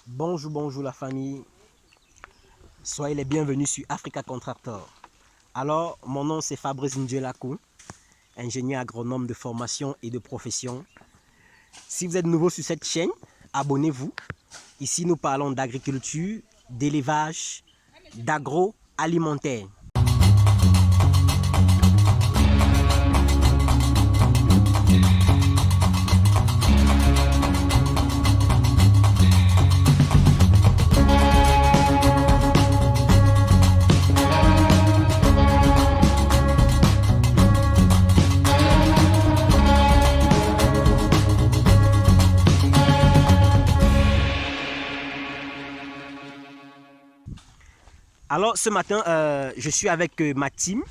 Bonjour, bonjour la famille. Soyez les bienvenus sur Africa Contractor. Alors, mon nom c'est Fabrice Ndjelakou, ingénieur agronome de formation et de profession. Si vous êtes nouveau sur cette chaîne, abonnez-vous. Ici, nous parlons d'agriculture, d'élevage, d'agroalimentaire. Alors, ce matin, je suis avec ma team,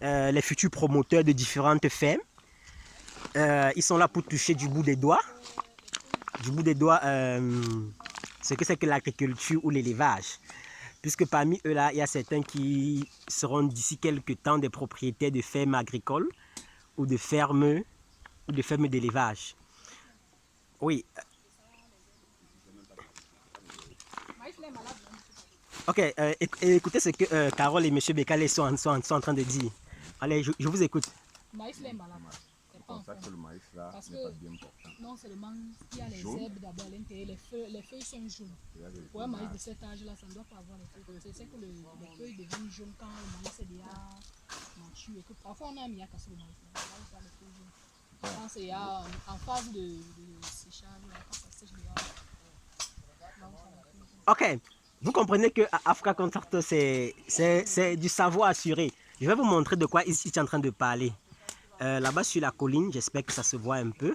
les futurs promoteurs de différentes fermes. Ils sont là pour toucher du bout des doigts. Ce que c'est que l'agriculture ou l'élevage. Puisque parmi eux là, il y a certains qui seront d'ici quelques temps des propriétaires de fermes agricoles ou de fermes d'élevage. Oui. Ok, écoutez ce que Carole et M. Bekale sont en train de dire. Allez, je vous écoute. Maïs les malades. C'est pas Ça que le maïs là n'est pas bien portant. non, c'est le mangue. Il y a les herbes d'abord à l'intérieur. Les feuilles sont jaunes. Pour un maïs de cet âge-là, ça ne doit pas avoir les feuilles. C'est que les feuilles deviennent jaunes quand le maïs est déjà mature. Et que parfois on a mis à casser le maïs. Là, on voit les feuilles jaunes. Quand c'est en phase de séchage, là, quand ça sèche déjà, là, on voit les feuilles jaunes. Ok, vous comprenez que Africa Contractor, c'est du savoir assuré. Je vais vous montrer de quoi ici je suis en train de parler. Là-bas sur la colline, j'espère que ça se voit un peu.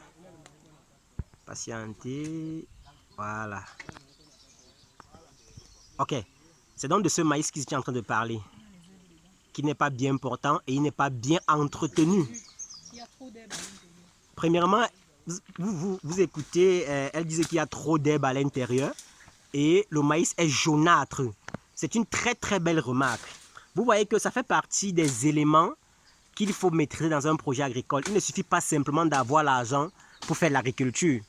Patientez. Voilà. Ok, c'est donc de ce maïs que je suis en train de parler. Qui n'est pas bien portant et il n'est pas bien entretenu. Il y a trop d'herbes à l'intérieur. Premièrement, vous écoutez, elle disait qu'il y a trop d'herbe à l'intérieur et le maïs est jaunâtre. C'est une très très belle remarque. Vous voyez que ça fait partie des éléments qu'il faut maîtriser dans un projet agricole. Il ne suffit pas simplement d'avoir l'argent pour faire l'agriculture.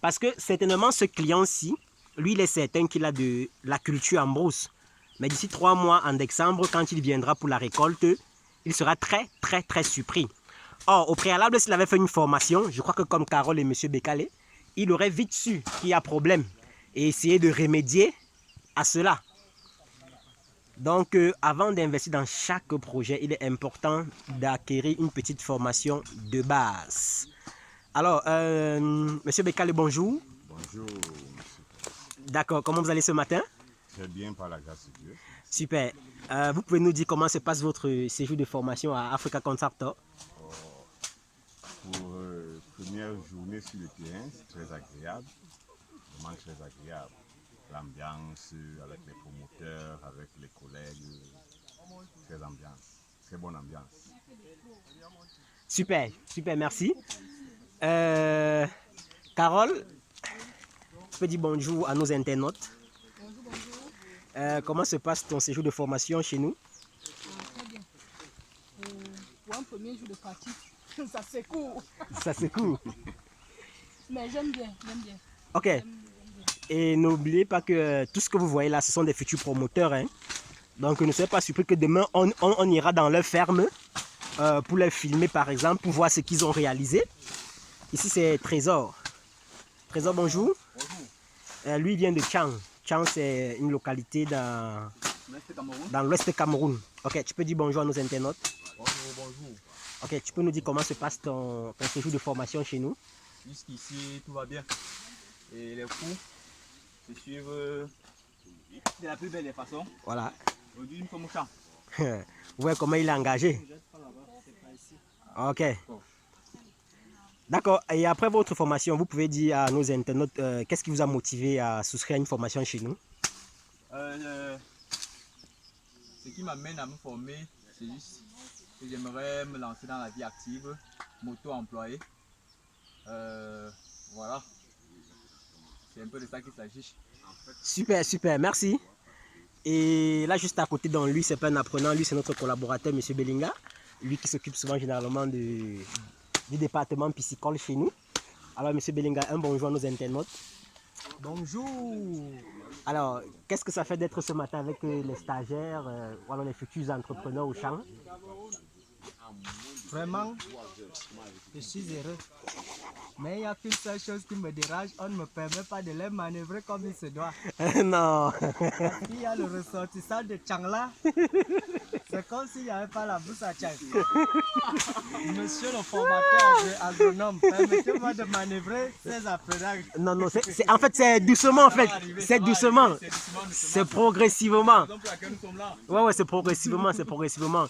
Parce que certainement ce client-ci, lui il est certain qu'il a de la culture en brousse. Mais d'ici 3 mois, en décembre, quand il viendra pour la récolte, il sera très très très surpris. Or, au préalable, s'il avait fait une formation, je crois que comme Carole et M. Bekale, il aurait vite su qu'il y a problème et essayer de remédier à cela. Donc, avant d'investir dans chaque projet, il est important d'acquérir une petite formation de base. Alors, M. Bekale, bonjour. Bonjour, monsieur. D'accord, comment vous allez ce matin? Très bien par la grâce de Dieu. Super. Vous pouvez nous dire comment se passe votre séjour de formation à Africa Contractor? Pour première journée sur le terrain, c'est très agréable, vraiment très agréable. L'ambiance avec les promoteurs, avec les collègues, très bonne ambiance. Super, super, merci. Carole, tu peux dire bonjour à nos internautes. Bonjour, bonjour. Comment se passe ton séjour de formation chez nous? Très bien. Pour un premier jour de pratique, ça secoue. Ça se court. Mais j'aime bien, j'aime bien. Ok. Et n'oubliez pas que tout ce que vous voyez là, ce sont des futurs promoteurs. Hein. Donc ne soyez pas surpris que demain, on ira dans leur ferme pour les filmer par exemple, pour voir ce qu'ils ont réalisé. Ici c'est Trésor. Trésor, bonjour. Bonjour. Lui il vient de Tchang. Tchang c'est une localité dans l'ouest du Cameroun. Ok, tu peux dire bonjour à nos internautes. Bonjour, bonjour. Ok, tu peux nous dire comment se passe ton séjour de formation chez nous? Jusqu'ici, tout va bien. Et les cours se suivent de la plus belle des façons. Voilà. Aujourd'hui, nous sommes au champ. Vous voyez comment il est engagé. Ok. D'accord. Et après votre formation, vous pouvez dire à nos internautes qu'est-ce qui vous a motivé à souscrire à une formation chez nous? Ce qui m'amène à me former, c'est juste que j'aimerais me lancer dans la vie active, m'auto-employer. Voilà. C'est un peu de ça qu'il s'agit. Super, super, merci. Et là, juste à côté de lui, c'est pas un apprenant, lui, c'est notre collaborateur, M. Belinga. Lui qui s'occupe souvent généralement du département piscicole chez nous. Alors, M. Belinga, un bonjour à nos internautes. Bonjour. Alors, qu'est-ce que ça fait d'être ce matin avec les stagiaires, voilà, les futurs entrepreneurs au champ? Vraiment, je suis heureux. Mais il n'y a qu'une seule chose qui me dérange, on ne me permet pas de les manœuvrer comme il se doit. Non. Il y a le ressortissant de Changla. C'est comme s'il n'y avait pas la bouche à Chang. Monsieur le formateur agronome, permettez-moi de manœuvrer ces apprenants. Non, non, en fait, c'est doucement, en fait. C'est doucement. C'est progressivement. Ouais, ouais, c'est progressivement, c'est progressivement.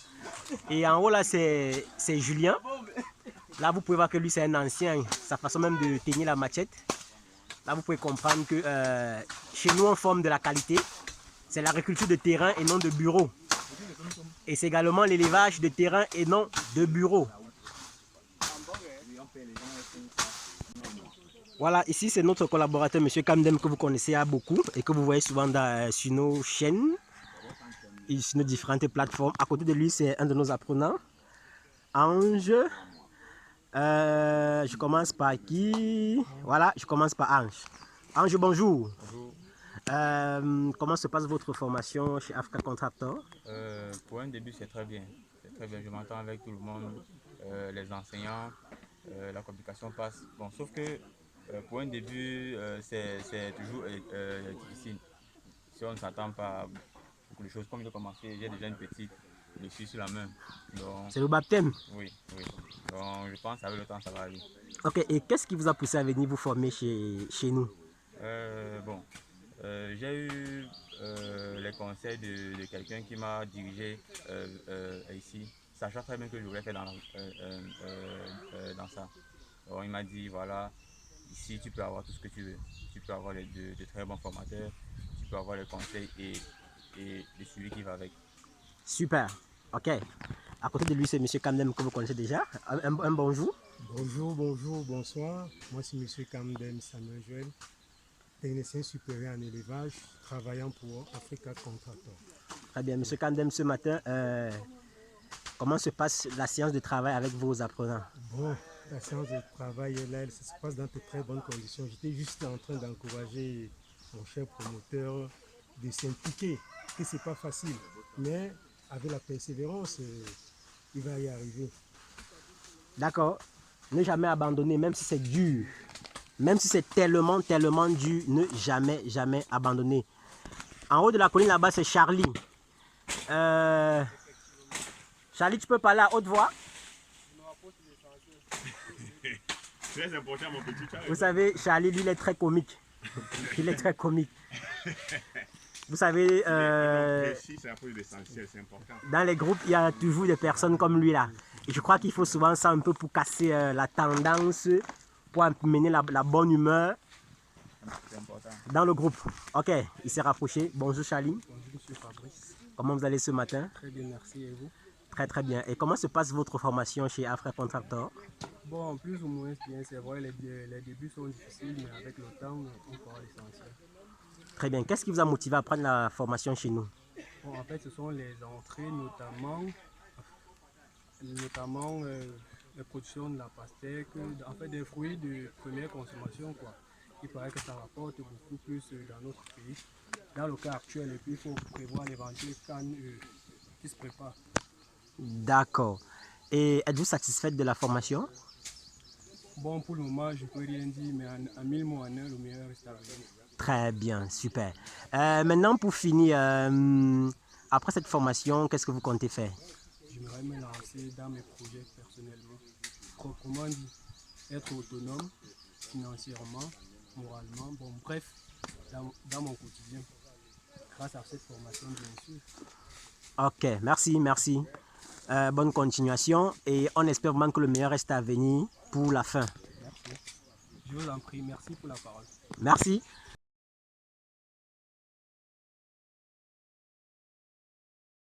Et en haut, là, c'est Julien. Là, vous pouvez voir que lui, c'est un ancien. Sa façon même de tenir la machette. Là, vous pouvez comprendre que chez nous, on forme de la qualité. C'est l'agriculture de terrain et non de bureau. Et c'est également l'élevage de terrain et non de bureau. Voilà, ici, c'est notre collaborateur, M. Kamdem, que vous connaissez beaucoup et que vous voyez souvent sur nos chaînes et sur nos différentes plateformes. À côté de lui, c'est un de nos apprenants, Ange. Je commence par qui? Voilà, je commence par Ange. Ange, bonjour. Bonjour. Comment se passe votre formation chez Africa Contractor? Pour un début, c'est très bien. C'est très bien. Je m'entends avec tout le monde, les enseignants, la communication passe. Bon, sauf que pour un début, c'est toujours difficile. Si on ne s'attend pas à beaucoup de choses, comme j'ai commencé, j'ai déjà une petite blessure sur la main. C'est le baptême? Oui, oui. Donc, je pense qu'avec le temps, ça va aller. Ok, et qu'est-ce qui vous a poussé à venir vous former chez nous? Bon, j'ai eu les conseils de quelqu'un qui m'a dirigé ici, sachant très bien que je voulais faire dans ça. Alors, il m'a dit, voilà, ici tu peux avoir tout ce que tu veux. Tu peux avoir de très bons formateurs, tu peux avoir les conseils et le suivi qui va avec. Super, ok. À côté de lui, c'est M. Kamdem que vous connaissez déjà. Un bonjour. Bonjour, bonjour, bonsoir. Moi, c'est M. Kamdem Samuel Joël, technicien supérieur en élevage, travaillant pour Africa Contractor. Très bien, M. Kamdem, ce matin, comment se passe la séance de travail avec vos apprenants? Bon, la séance de travail, là, ça se passe dans de très bonnes conditions. J'étais juste en train d'encourager mon cher promoteur de s'impliquer, que ce n'est pas facile, mais avec la persévérance, il va y arriver. D'accord. Ne jamais abandonner, même si c'est dur. Même si c'est tellement, tellement dur, ne jamais, jamais abandonner. En haut de la colline, là-bas, c'est Charlie. Charlie, tu peux parler à haute voix? Très important, mon petit Charlie. Vous savez, Charlie, lui, il est très comique. Il est très comique. Vous savez, C'est un peu l'essentiel, c'est important. dans les groupes, il y a toujours des personnes comme lui là. Et je crois qu'il faut souvent ça un peu pour casser la tendance, pour amener la bonne humeur dans le groupe. Ok, il s'est rapproché. Bonjour Charlie. Bonjour, M. Fabrice. Comment vous allez ce matin? Très bien, merci. Et vous? Très très bien. Et comment se passe votre formation chez Africa Contractor? Bon, plus ou moins bien, c'est vrai, les débuts sont difficiles, mais avec le temps, on fera l'essentiel. Très bien. Qu'est-ce qui vous a motivé à prendre la formation chez nous? Bon, en fait, ce sont les entrées, notamment la production de la pastèque, en fait des fruits de première consommation, quoi. Il paraît que ça rapporte beaucoup plus dans notre pays. Dans le cas actuel, et puis il faut prévoir l'éventuel canne qui se prépare. D'accord. Et êtes-vous satisfaite de la formation? Bon, pour le moment, je ne peux rien dire, mais en 1000 mots en un, le meilleur reste à venir. Très bien, super. Maintenant, pour finir, après cette formation, qu'est-ce que vous comptez faire? J'aimerais me lancer dans mes projets personnellement. Proprement dit, être autonome financièrement, moralement, bon, bref, dans mon quotidien, grâce à cette formation, bien sûr. Ok, merci, merci. Bonne continuation et on espère vraiment que le meilleur reste à venir pour la fin. Merci. Je vous en prie, merci pour la parole. Merci.